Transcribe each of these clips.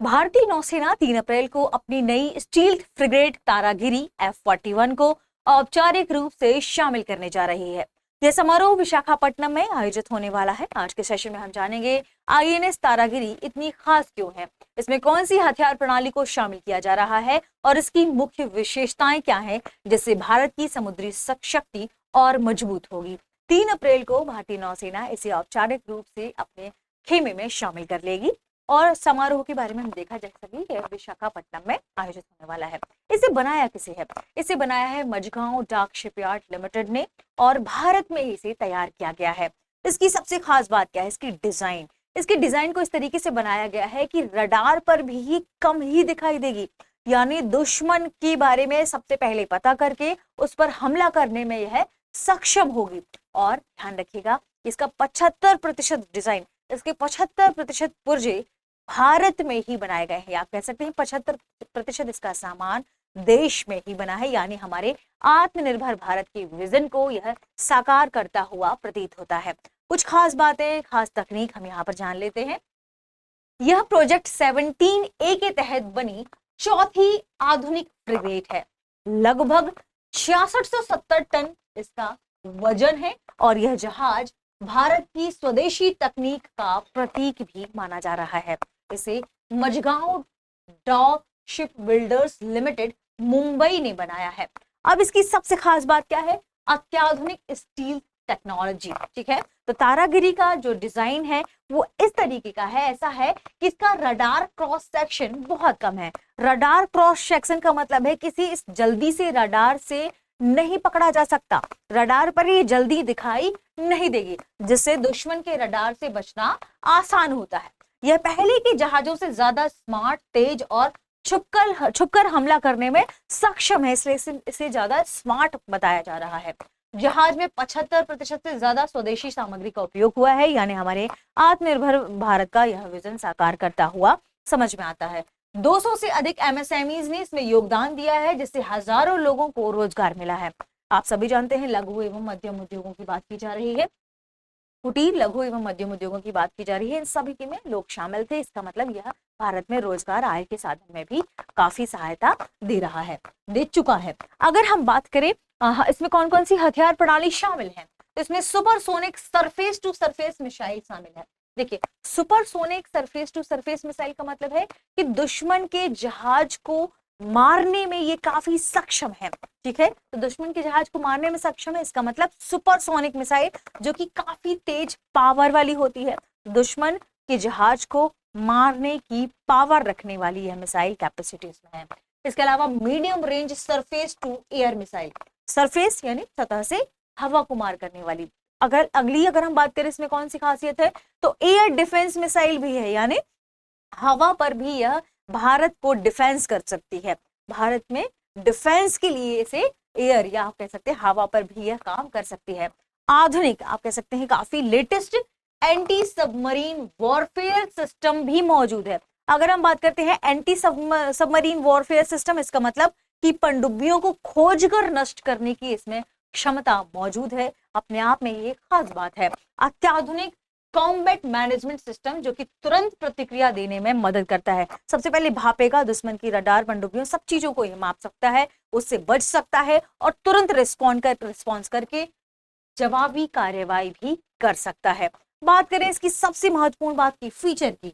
भारतीय नौसेना 3 अप्रैल को अपनी नई स्टील्थ फ्रिगेट तारागिरी F-41 को औपचारिक रूप से शामिल करने जा रही है। यह समारोह विशाखापट्टनम में आयोजित होने वाला है। आज के सेशन में हम जानेंगे INS तारागिरी इतनी खास क्यों है, इसमें कौन सी हथियार प्रणाली को शामिल किया जा रहा है और इसकी मुख्य विशेषताएं क्या हैं, जिससे भारत की समुद्री शक्ति और मजबूत होगी। 3 अप्रैल को भारतीय नौसेना इसे औपचारिक रूप से अपने खेमे में शामिल कर लेगी और समारोह के बारे में हम देखा जा सके कि विशाखापट्टनम में आयोजित होने वाला है। इसे बनाया किसे है? इसे बनाया है मझगांव डाक शिपयार्ड लिमिटेड ने और भारत में इसे तैयार किया गया है। इसकी सबसे खास बात क्या है? इसकी डिजाइन। इसके डिजाइन को इस तरीके से बनाया गया है कि रडार पर भी कम ही दिखाई देगी, यानी दुश्मन के बारे में सबसे पहले पता करके उस पर हमला करने में यह सक्षम होगी। और ध्यान रखिएगा, इसका 75% डिजाइन, इसके 75% पुर्जे भारत में ही बनाए गए हैं। आप कह सकते हैं 75% इसका सामान देश में ही बना है, यानी हमारे आत्मनिर्भर भारत के विजन को यह साकार करता हुआ प्रतीत होता है। कुछ खास बातें, खास तकनीक हम यहाँ पर जान लेते हैं। यह प्रोजेक्ट 17A के तहत बनी चौथी आधुनिक फ्रिगेट है। लगभग 6670 टन इसका वजन है और यह जहाज भारत की स्वदेशी तकनीक का प्रतीक भी माना जा रहा है। इसे Mazagon dock ship builders limited Mumbai ने बनाया है। अब इसकी सबसे खास बात क्या है? अत्याधुनिक स्टील टेक्नोलॉजी। ठीक है, तो तारागिरी का जो डिजाइन है वो इस तरीके का है, ऐसा है कि इसका रडार क्रॉस सेक्शन बहुत कम है। रडार क्रॉस सेक्शन का मतलब है किसी इस जल्दी से रडार से नहीं पकड़ा जा सकता, रडार पर ये जल्दी दिखाई नहीं देगी, जिससे दुश्मन के रडार से बचना आसान होता है। यह पहले के जहाजों से ज्यादा स्मार्ट, तेज और छुपकर हमला करने में सक्षम है, इसलिए इसे ज्यादा स्मार्ट बताया जा रहा है। जहाज में 75% से ज्यादा स्वदेशी सामग्री का उपयोग हुआ है, यानी हमारे आत्मनिर्भर भारत का यह विजन साकार करता हुआ समझ में आता है। 200 से अधिक MSMEs ने इसमें योगदान दिया है, जिससे हजारों लोगों को रोजगार मिला है। आप सभी जानते हैं लघु एवं मध्यम उद्योगों की बात की जा रही है, कुटीर लघु एवं मध्यम उद्योगों की बात की जा रही है। इन सभी के में लोग शामिल थे। इसका मतलब यह भारत में रोजगार, आय के साधन में भी काफी सहायता दे रहा है, दे चुका है। अगर हम बात करें इसमें कौन कौन सी हथियार प्रणाली शामिल है, तो इसमें supersonic surface to surface missile शामिल है। देखिए, supersonic surface to surface missile का मतलब है कि दुश्मन के जहाज को मारने में ये काफी सक्षम है। ठीक है, तो दुश्मन के जहाज को मारने में सक्षम है, इसका मतलब सुपरसोनिक मिसाइल जो कि काफी तेज पावर वाली होती है। दुश्मन के जहाज को मारने की पावर रखने वाली यह मिसाइल कैपेसिटी इसमें है। इसके अलावा medium range surface to air missile, surface यानी सतह से हवा को मार करने वाली। अगर हम बात करें इसमें कौन सी खासियत है, तो एयर डिफेंस मिसाइल भी है, यानी हवा पर भी यह भारत को डिफेंस कर सकती है। भारत में डिफेंस के लिए इसे एयर या आप कह सकते हैं हवा पर भी यह काम कर सकती है। आधुनिक, आप कह सकते हैं काफी latest anti submarine warfare system भी मौजूद है। अगर हम बात करते हैं एंटी सबमरीन वॉरफेयर सिस्टम, इसका मतलब कि पनडुब्बियों को खोजकर नष्ट करने की इसमें क्षमता मौजूद है। अपने आप में ये खास बात है। अत्याधुनिक कॉम्बैट मैनेजमेंट सिस्टम जो कि तुरंत प्रतिक्रिया देने में मदद करता है। सबसे पहले भापेगा दुश्मन की रडार, पनडुब्बियों, सब चीजों को यह माप सकता है, उससे बच सकता है और तुरंत रिस्पॉन्स करके जवाबी कार्यवाही भी कर सकता है। बात करें इसकी सबसे महत्वपूर्ण बात की, फीचर की,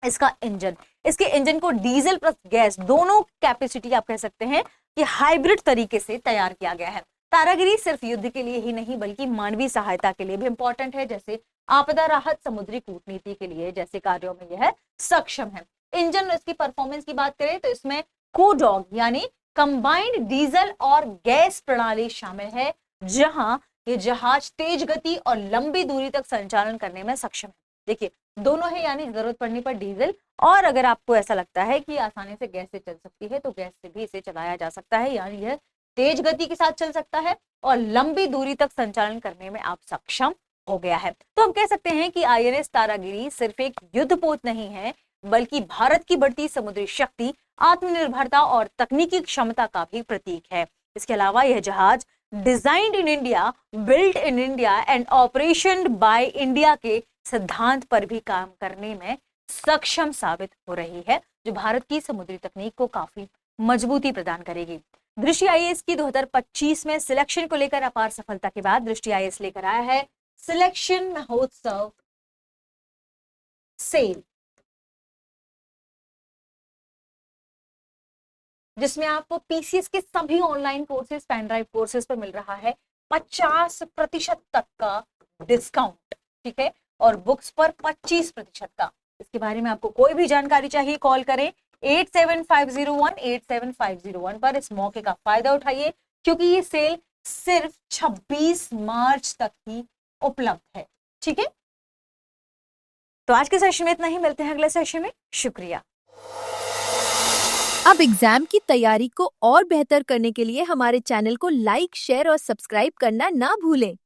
इसका इंजन। इसके इंजन को डीजल प्लस गैस दोनों कैपेसिटी आप कह सकते हैं कि हाइब्रिड तरीके से तैयार किया गया है। तारागिरी सिर्फ युद्ध के लिए ही नहीं बल्कि मानवीय सहायता के लिए भी इंपॉर्टेंट है, जैसे आपदा राहत, समुद्री कूटनीति के लिए जैसे कार्यों में यह सक्षम है। इंजन, इसकी परफॉर्मेंस की बात करें तो इसमें कोडॉग यानी कंबाइंड डीजल और गैस प्रणाली शामिल है, जहां ये जहाज तेज गति और लंबी दूरी तक संचालन करने में सक्षम है। देखिए, दोनों है, यानी जरूरत पड़ने पर डीजल, और अगर आपको ऐसा लगता है कि आसानी से गैस से चल सकती है तो गैस से भी इसे चलाया जा सकता है, यानी यह तेज गति के साथ चल सकता है और लंबी दूरी तक संचालन करने में आप सक्षम हो गया है। तो हम कह सकते हैं कि INS तारागिरी सिर्फ एक युद्धपोत नहीं है, बल्कि भारत की बढ़ती समुद्री शक्ति, आत्मनिर्भरता और तकनीकी क्षमता का भी प्रतीक है। इसके अलावा यह जहाज designed in India, built in India and operation by India के सिद्धांत पर भी काम करने में सक्षम साबित हो रही है, जो भारत की समुद्री तकनीक को काफी मजबूती प्रदान करेगी। दृष्टि आईएएस की 2025 में सिलेक्शन को लेकर अपार सफलता के बाद दृष्टि आईएएस लेकर आया है सिलेक्शन महोत्सव सेल, जिसमें आपको पीसीएस के सभी online courses pen drive courses पर मिल रहा है 50% तक का डिस्काउंट, ठीक है, और बुक्स पर 25% का। इसके बारे में आपको कोई भी जानकारी चाहिए, कॉल करें 8750187501 पर। इस मौके का फायदा उठाइए, क्योंकि ये सेल सिर्फ 26 मार्च तक ही उपलब्ध है, ठीक है। तो आज के सेशन में इतना ही, मिलते हैं अगले सेशन में। शुक्रिया। अब एग्जाम की तैयारी को और बेहतर करने के लिए हमारे चैनल को लाइक, शेयर और सब्सक्राइब करना ना भूलें।